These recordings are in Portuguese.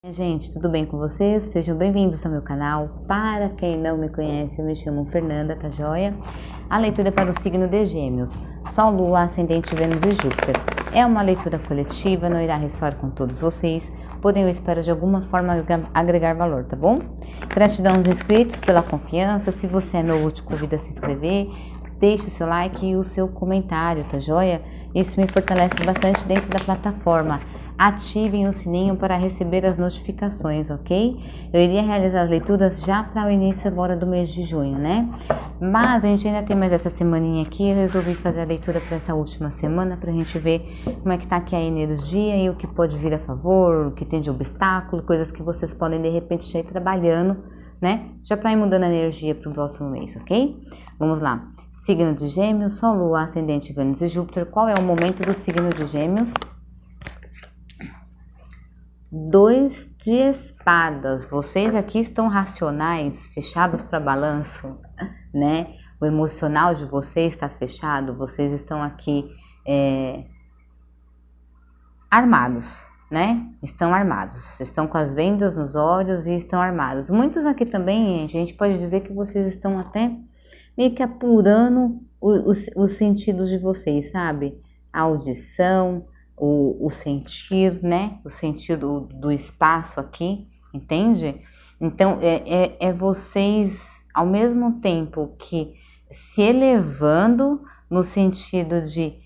Gente, tudo bem com vocês? Sejam bem-vindos ao meu canal. Para quem não me conhece, eu me chamo Fernanda, tá joia? A leitura é para o signo de Gêmeos, Sol, Lua, Ascendente, Vênus e Júpiter. É uma leitura coletiva, não irá ressoar com todos vocês, porém eu espero de alguma forma agregar valor, tá bom? Gratidão aos inscritos pela confiança. Se você é novo, te convido a se inscrever. Deixe seu like e o seu comentário, tá joia? Isso me fortalece bastante dentro da plataforma. Ativem o sininho para receber as notificações, ok? Eu iria realizar as leituras já para o início agora do mês de junho, né? Mas a gente ainda tem mais essa semaninha aqui, eu resolvi fazer a leitura para essa última semana, para a gente ver como é que tá aqui a energia e o que pode vir a favor, o que tem de obstáculo, coisas que vocês podem de repente já ir trabalhando, né? Já para ir mudando a energia para o próximo mês, ok? Vamos lá. Signo de Gêmeos, Sol, Lua, Ascendente, Vênus e Júpiter. Qual é o momento do signo de Gêmeos? 2 de espadas. Vocês aqui estão racionais, fechados para balanço, né? O emocional de vocês está fechado. Vocês estão aqui armados, né? Estão armados. Estão com as vendas nos olhos e estão armados. Muitos aqui também, gente, pode dizer que vocês estão até meio que apurando os sentidos de vocês, sabe? A audição, o sentir, né? O sentir do espaço aqui, entende? Então, é vocês, ao mesmo tempo que se elevando no sentido de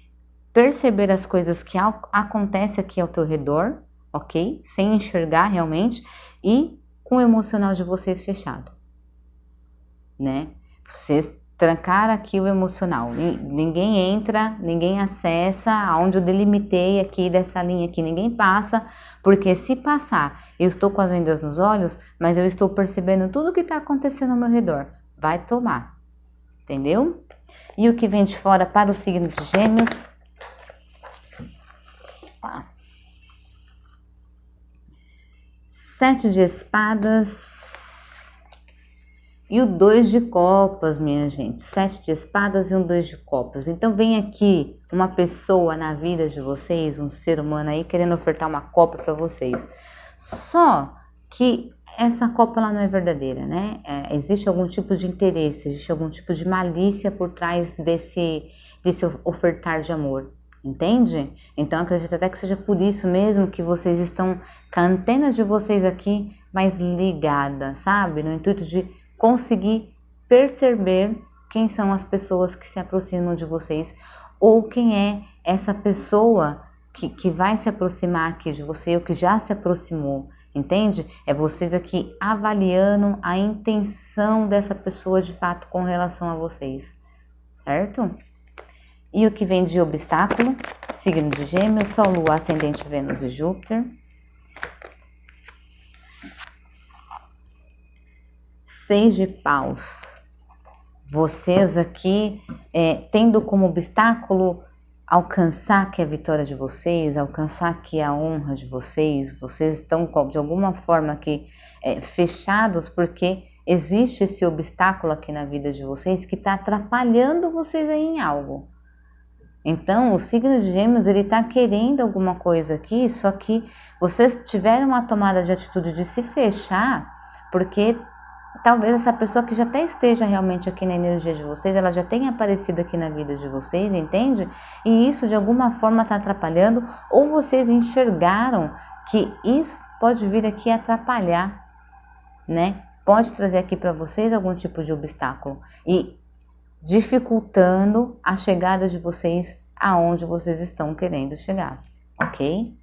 perceber as coisas que acontecem aqui ao teu redor, ok? Sem enxergar realmente e com o emocional de vocês fechado, né? Vocês trancar aqui o emocional, ninguém entra, ninguém acessa aonde eu delimitei aqui dessa linha aqui, ninguém passa, porque se passar, eu estou com as vendas nos olhos, mas eu estou percebendo tudo que está acontecendo ao meu redor, vai tomar, entendeu? E o que vem de fora para o signo de Gêmeos? Tá. 7 de espadas e o 2 de copas, minha gente. 7 de espadas e um 2 de copas. Então vem aqui uma pessoa na vida de vocês, um ser humano aí querendo ofertar uma copa para vocês. Só que essa copa ela não é verdadeira, né? Existe algum tipo de interesse, existe algum tipo de malícia por trás desse ofertar de amor. Entende? Então acredito até que seja por isso mesmo que vocês estão com a antena de vocês aqui mais ligada, sabe? No intuito de conseguir perceber quem são as pessoas que se aproximam de vocês ou quem é essa pessoa que vai se aproximar aqui de você ou que já se aproximou, entende? É vocês aqui avaliando a intenção dessa pessoa de fato com relação a vocês, certo? E o que vem de obstáculo? Signo de Gêmeos, Sol, Lua, Ascendente, Vênus e Júpiter. 6 de paus. Vocês aqui tendo como obstáculo alcançar que é a vitória de vocês, alcançar que é a honra de vocês. Vocês estão de alguma forma aqui fechados porque existe esse obstáculo aqui na vida de vocês que está atrapalhando vocês aí em algo. Então, o signo de Gêmeos, ele tá querendo alguma coisa aqui, só que vocês tiveram uma tomada de atitude de se fechar, porque talvez essa pessoa que já até esteja realmente aqui na energia de vocês, ela já tenha aparecido aqui na vida de vocês, entende? E isso de alguma forma tá atrapalhando, ou vocês enxergaram que isso pode vir aqui atrapalhar, né? Pode trazer aqui para vocês algum tipo de obstáculo e dificultando a chegada de vocês aonde vocês estão querendo chegar, ok?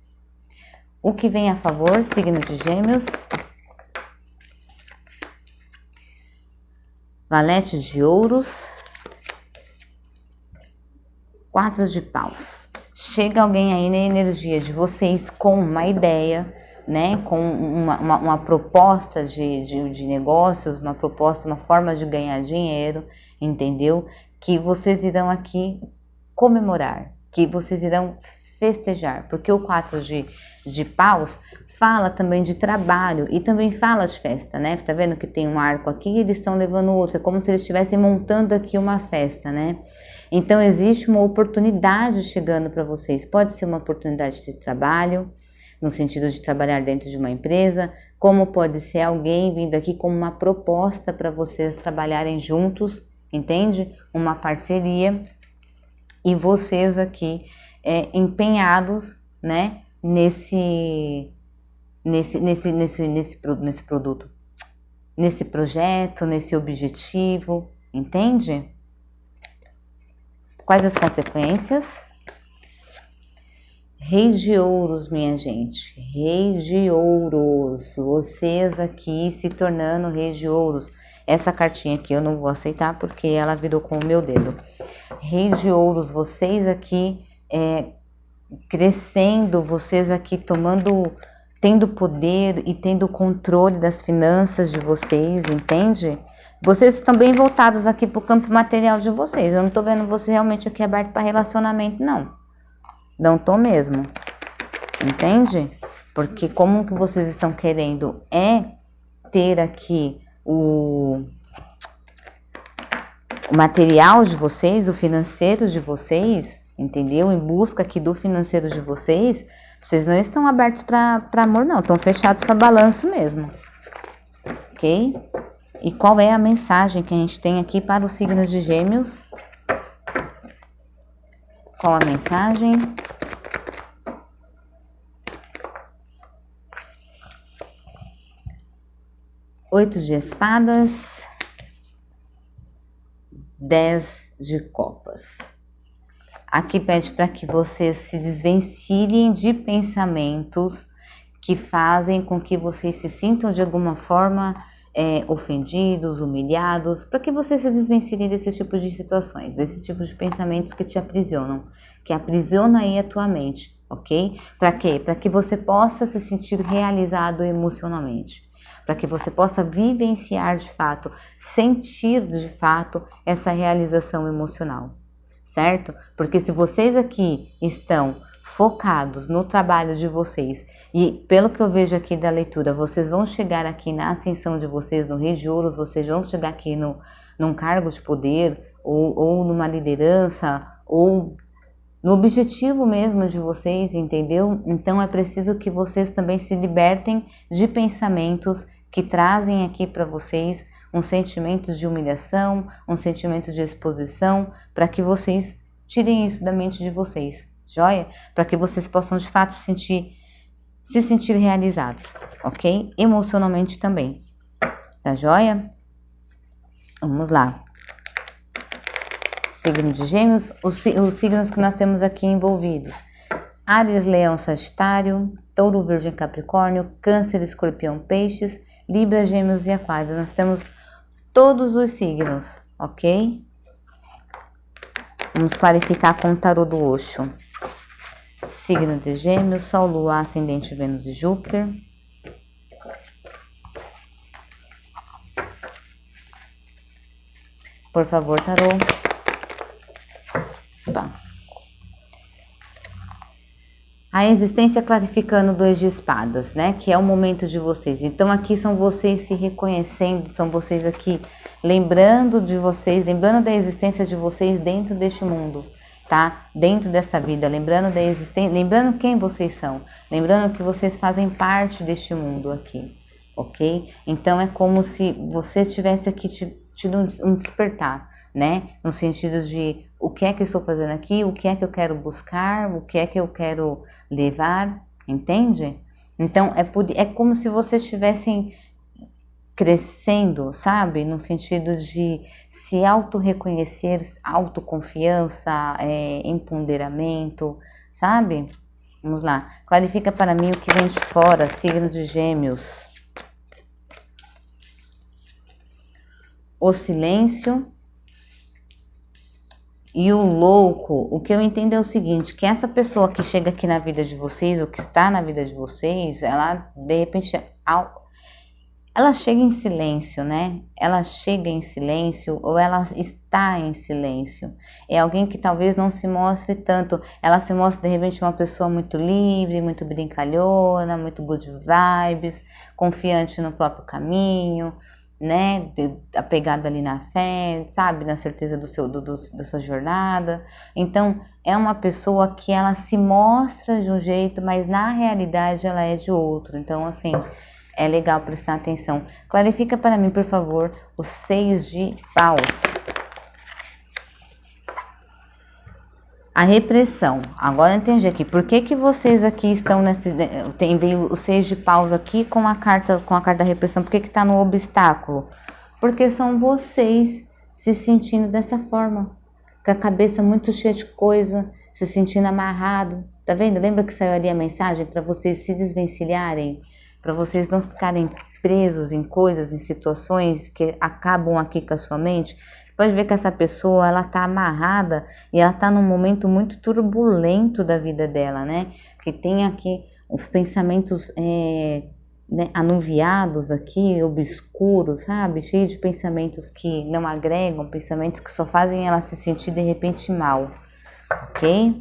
O que vem a favor, signo de Gêmeos? Valete de ouros. 4 de paus. Chega alguém aí na energia de vocês com uma ideia, né? Com uma proposta de negócios, uma proposta, uma forma de ganhar dinheiro, entendeu? Que vocês irão aqui comemorar, que vocês irão festejar, porque o 4 de paus fala também de trabalho e também fala de festa, né? Tá vendo que tem um arco aqui e eles estão levando outro, é como se eles estivessem montando aqui uma festa, né? Então existe uma oportunidade chegando para vocês, pode ser uma oportunidade de trabalho, no sentido de trabalhar dentro de uma empresa, como pode ser alguém vindo aqui com uma proposta para vocês trabalharem juntos, entende? Uma parceria, e vocês aqui empenhados, né, nesse produto, nesse projeto, nesse objetivo, entende? Quais as consequências? Rei de ouros, minha gente, rei de ouros, vocês aqui se tornando rei de ouros. Essa cartinha aqui eu não vou aceitar porque ela virou com o meu dedo. Rei de ouros, vocês aqui crescendo, vocês aqui tendo poder e tendo controle das finanças de vocês, entende? Vocês estão bem voltados aqui para o campo material de vocês. Eu não tô vendo você realmente aqui aberto para relacionamento, não. Não tô mesmo, entende? Porque como que vocês estão querendo ter aqui o material de vocês, o financeiro de vocês, entendeu? Em busca aqui do financeiro de vocês, vocês não estão abertos para amor, não. Estão fechados para balanço mesmo, ok? E qual é a mensagem que a gente tem aqui para o signo de Gêmeos? Qual a mensagem? Oito de espadas, 10 de copas. Aqui pede para que vocês se desvencilhem de pensamentos que fazem com que vocês se sintam de alguma forma ofendidos, humilhados, para que vocês se desvencilhem desses tipos de situações, desses tipos de pensamentos que te aprisionam, que aprisiona aí a tua mente, ok? Para quê? Para que você possa se sentir realizado emocionalmente, para que você possa vivenciar de fato, sentir de fato essa realização emocional, certo? Porque se vocês aqui estão focados no trabalho de vocês, e pelo que eu vejo aqui da leitura, vocês vão chegar aqui na ascensão de vocês, no Rei de Ouros, vocês vão chegar aqui num cargo de poder, ou numa liderança, ou no objetivo mesmo de vocês, entendeu? Então é preciso que vocês também se libertem de pensamentos que trazem aqui para vocês um sentimento de humilhação, um sentimento de exposição, para que vocês tirem isso da mente de vocês, joia? Para que vocês possam de fato se sentir realizados, ok? Emocionalmente também, tá joia? Vamos lá. Signo de Gêmeos, os signos que nós temos aqui envolvidos: Áries, Leão, Sagitário, Touro, Virgem, Capricórnio, Câncer, Escorpião, Peixes, Libra, Gêmeos e Aquário. Nós temos todos os signos, ok? Vamos clarificar com o tarô do Osho. Signo de Gêmeos, Sol, Lua, Ascendente, Vênus e Júpiter. Por favor, tarô. Tá. A existência clarificando 2 de espadas, né? Que é o momento de vocês. Então aqui são vocês se reconhecendo, são vocês aqui lembrando de vocês, lembrando da existência de vocês dentro deste mundo, tá? Dentro desta vida, lembrando da existência, lembrando quem vocês são, lembrando que vocês fazem parte deste mundo aqui, ok? Então é como se vocês tivessem aqui tido um despertar, né? No sentido de o que é que eu estou fazendo aqui, o que é que eu quero buscar, o que é que eu quero levar, entende? Então é como se vocês estivessem crescendo, sabe? No sentido de se auto-reconhecer, autoconfiança, empoderamento, sabe? Vamos lá. Clarifica para mim o que vem de fora, signo de Gêmeos. O silêncio e o louco. O que eu entendo é o seguinte, que essa pessoa que chega aqui na vida de vocês, ou que está na vida de vocês, ela de repente, ela chega em silêncio, né? Ela chega em silêncio ou ela está em silêncio. É alguém que talvez não se mostre tanto. Ela se mostra de repente uma pessoa muito livre, muito brincalhona, muito good vibes, confiante no próprio caminho, né, apegado ali na fé, sabe, na certeza da sua jornada. Então, é uma pessoa que ela se mostra de um jeito, mas na realidade ela é de outro. Então, assim, é legal prestar atenção. Clarifica para mim, por favor, os 6 de paus. A repressão. Agora eu entendi aqui. Por que que vocês aqui estão nesse... veio o 6 de paus aqui com a carta da repressão. Por que que tá no obstáculo? Porque são vocês se sentindo dessa forma. Com a cabeça muito cheia de coisa. Se sentindo amarrado. Tá vendo? Lembra que saiu ali a mensagem para vocês se desvencilharem? Para vocês não ficarem presos em coisas, em situações que acabam aqui com a sua mente. Pode ver que essa pessoa, ela tá amarrada e ela tá num momento muito turbulento da vida dela, né? Que tem aqui os pensamentos né, anuviados aqui, obscuros, sabe? Cheio de pensamentos que não agregam, pensamentos que só fazem ela se sentir de repente mal, ok?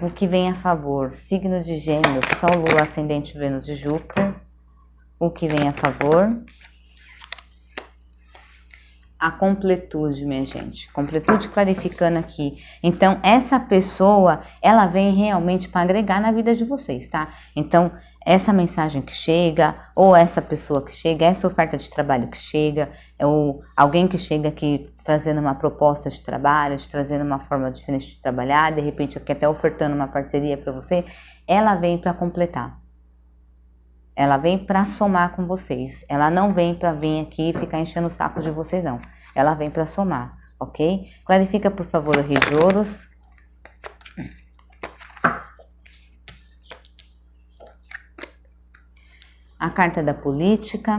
O que vem a favor? Signo de Gêmeos, Sol, Lua, Ascendente, Vênus e Júpiter. O que vem a favor? A completude, minha gente. Completude clarificando aqui. Então, essa pessoa, ela vem realmente para agregar na vida de vocês, tá? Então, essa mensagem que chega, ou essa pessoa que chega, essa oferta de trabalho que chega, ou alguém que chega aqui trazendo uma proposta de trabalho, te trazendo uma forma diferente de trabalhar, de repente aqui até ofertando uma parceria para você, ela vem para completar. Ela vem para somar com vocês. Ela não vem para vir aqui e ficar enchendo o saco de vocês, não. Ela vem para somar, ok? Clarifica, por favor, o Rei de Ouros. A carta da política.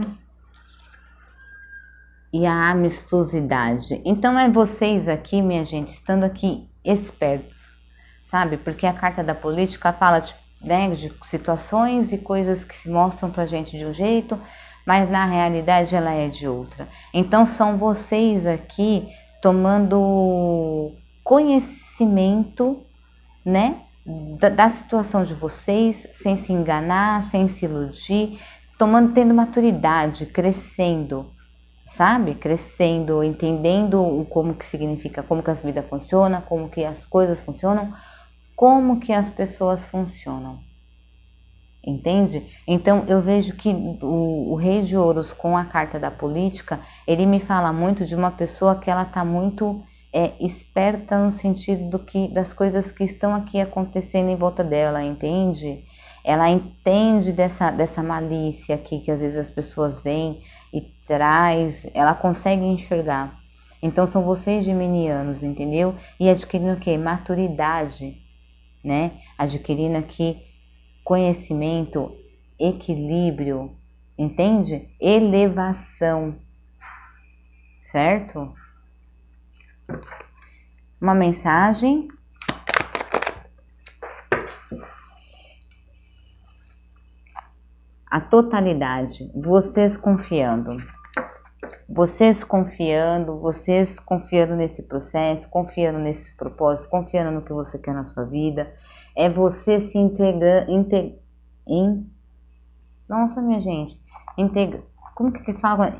E a amistosidade. Então, é vocês aqui, minha gente, estando aqui espertos, sabe? Porque a carta da política fala de situações e coisas que se mostram pra gente de um jeito, mas na realidade ela é de outra. Então são vocês aqui tomando conhecimento, né, da situação de vocês, sem se enganar, sem se iludir, tendo maturidade, crescendo, sabe? Crescendo, entendendo como que significa, como que as vidas funcionam, como que as coisas funcionam, como que as pessoas funcionam, entende? Então eu vejo que o Rei de Ouros com a carta da política, ele me fala muito de uma pessoa que ela tá muito esperta no sentido das coisas que estão aqui acontecendo em volta dela, entende? Ela entende dessa malícia aqui que às vezes as pessoas veem e traz, ela consegue enxergar. Então são vocês geminianos, entendeu? E adquirindo o quê? Maturidade, né? Adquirindo aqui conhecimento, equilíbrio, entende? Elevação, certo? Uma mensagem. A totalidade, vocês confiando nesse processo, confiando nesse propósito, confiando no que você quer na sua vida. É você se entregando, nossa, minha gente, como que fala?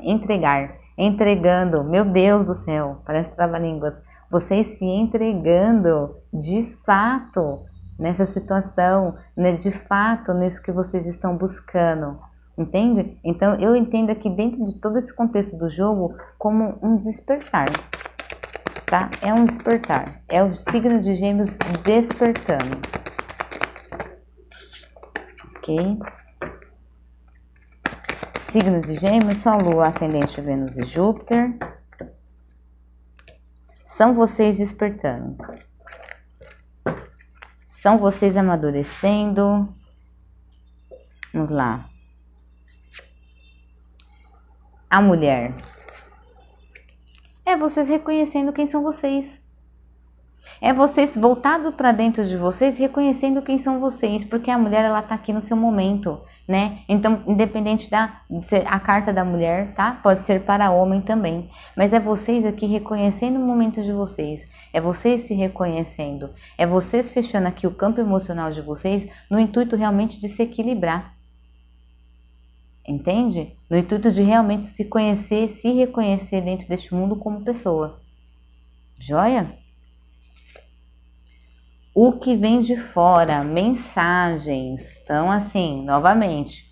Entregando, meu Deus do céu, parece trava-línguas. Vocês se entregando de fato nessa situação, né, de fato nisso que vocês estão buscando, entende? Então eu entendo aqui dentro de todo esse contexto do jogo como um despertar, tá? É um despertar, é o signo de Gêmeos despertando, ok? Signo de Gêmeos, Sol, Lua, Ascendente, Vênus e Júpiter. São vocês despertando. São vocês amadurecendo. Vamos lá. A mulher. É vocês reconhecendo quem são vocês. É vocês voltado para dentro de vocês, reconhecendo quem são vocês, porque a mulher, ela tá aqui no seu momento, né? Então, independente de ser a carta da mulher, tá? Pode ser para homem também, mas é vocês aqui reconhecendo o momento de vocês, é vocês se reconhecendo, é vocês fechando aqui o campo emocional de vocês no intuito realmente de se equilibrar. entende? No intuito de realmente se conhecer, se reconhecer dentro deste mundo como pessoa. Joia? O que vem de fora, mensagens. Então, assim, novamente,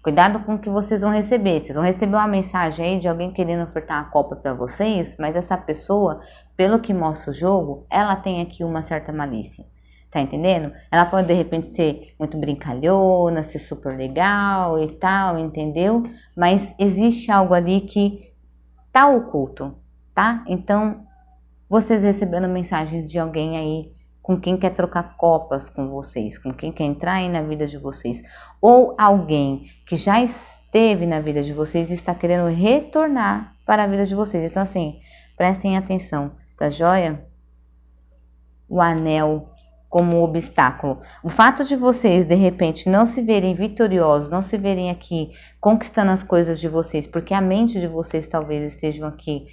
cuidado com o que vocês vão receber. Vocês vão receber uma mensagem aí de alguém querendo ofertar a copa para vocês, mas essa pessoa, pelo que mostra o jogo, ela tem aqui uma certa malícia. Tá entendendo? Ela pode de repente ser muito brincalhona, ser super legal e tal, entendeu? Mas existe algo ali que tá oculto, tá? Então, vocês recebendo mensagens de alguém aí com quem quer trocar copas com vocês, com quem quer entrar aí na vida de vocês, ou alguém que já esteve na vida de vocês e está querendo retornar para a vida de vocês. Então, assim, prestem atenção, tá joia? O anel como obstáculo. O fato de vocês, de repente, não se verem vitoriosos, não se verem aqui conquistando as coisas de vocês, porque a mente de vocês talvez estejam aqui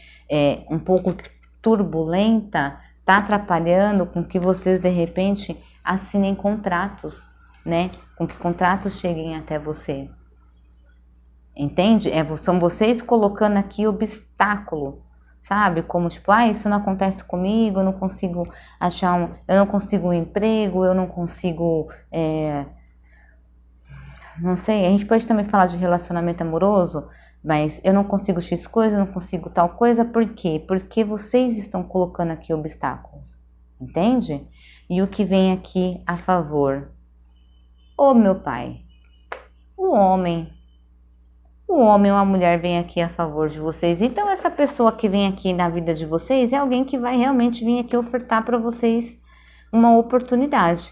um pouco turbulenta, tá atrapalhando com que vocês, de repente, assinem contratos, né? Com que contratos cheguem até você. Entende? São vocês colocando aqui obstáculo, sabe? Como tipo, isso não acontece comigo, eu não consigo eu não consigo um emprego, eu não consigo, não sei, a gente pode também falar de relacionamento amoroso, mas eu não consigo X coisa, eu não consigo tal coisa, por quê? Porque vocês estão colocando aqui obstáculos, entende? E o que vem aqui a favor? Ô meu pai, o homem ou a mulher vem aqui a favor de vocês. Então, essa pessoa que vem aqui na vida de vocês é alguém que vai realmente vir aqui ofertar para vocês uma oportunidade,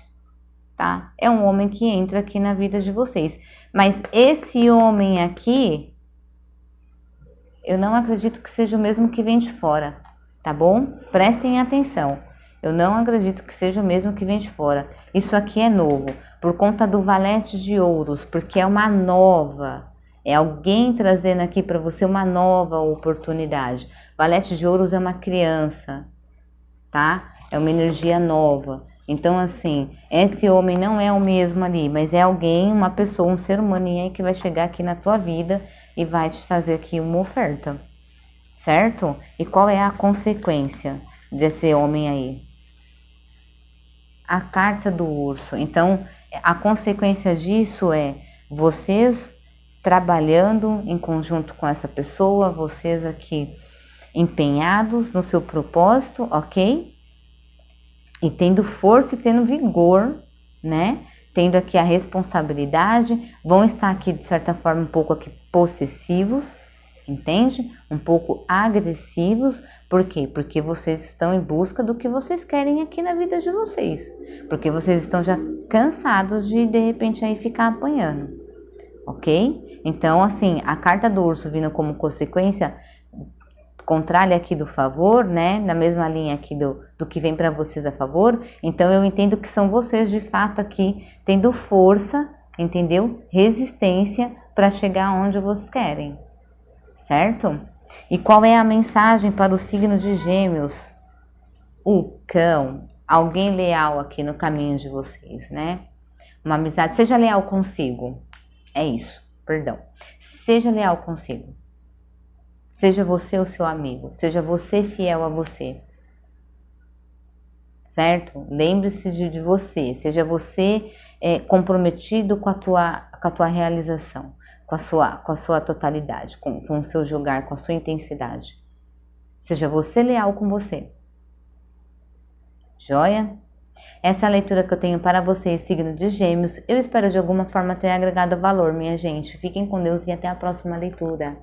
tá? É um homem que entra aqui na vida de vocês. Mas esse homem aqui, eu não acredito que seja o mesmo que vem de fora, tá bom? Prestem atenção. Eu não acredito que seja o mesmo que vem de fora. Isso aqui é novo, por conta do valete de ouros, porque é uma nova. É alguém trazendo aqui para você uma nova oportunidade. Valete de ouros é uma criança, tá? É uma energia nova. Então, assim, esse homem não é o mesmo ali, mas é alguém, uma pessoa, um ser humano aí que vai chegar aqui na tua vida e vai te fazer aqui uma oferta, certo? E qual é a consequência desse homem aí? A carta do urso. Então, a consequência disso é vocês trabalhando em conjunto com essa pessoa, vocês aqui empenhados no seu propósito, ok? E tendo força e tendo vigor, né? Tendo aqui a responsabilidade, vão estar aqui de certa forma um pouco aqui possessivos, entende? Um pouco agressivos, por quê? Porque vocês estão em busca do que vocês querem aqui na vida de vocês, porque vocês estão já cansados de repente aí ficar apanhando, ok? Então, assim, a carta do urso vindo como consequência contrária aqui do favor, né? Na mesma linha aqui do que vem para vocês a favor. Então, eu entendo que são vocês, de fato, aqui tendo força, entendeu? Resistência para chegar onde vocês querem, certo? E qual é a mensagem para o signo de Gêmeos? O cão, alguém leal aqui no caminho de vocês, né? Uma amizade, seja leal consigo. É isso, perdão. Seja leal consigo. Seja você o seu amigo. Seja você fiel a você. Certo? Lembre-se de você. Seja você comprometido com a tua realização. Com a sua totalidade. Com o seu jogar, com a sua intensidade. Seja você leal com você. Joia? Essa é a leitura que eu tenho para vocês, signo de Gêmeos. Eu espero de alguma forma ter agregado valor, minha gente. Fiquem com Deus e até a próxima leitura.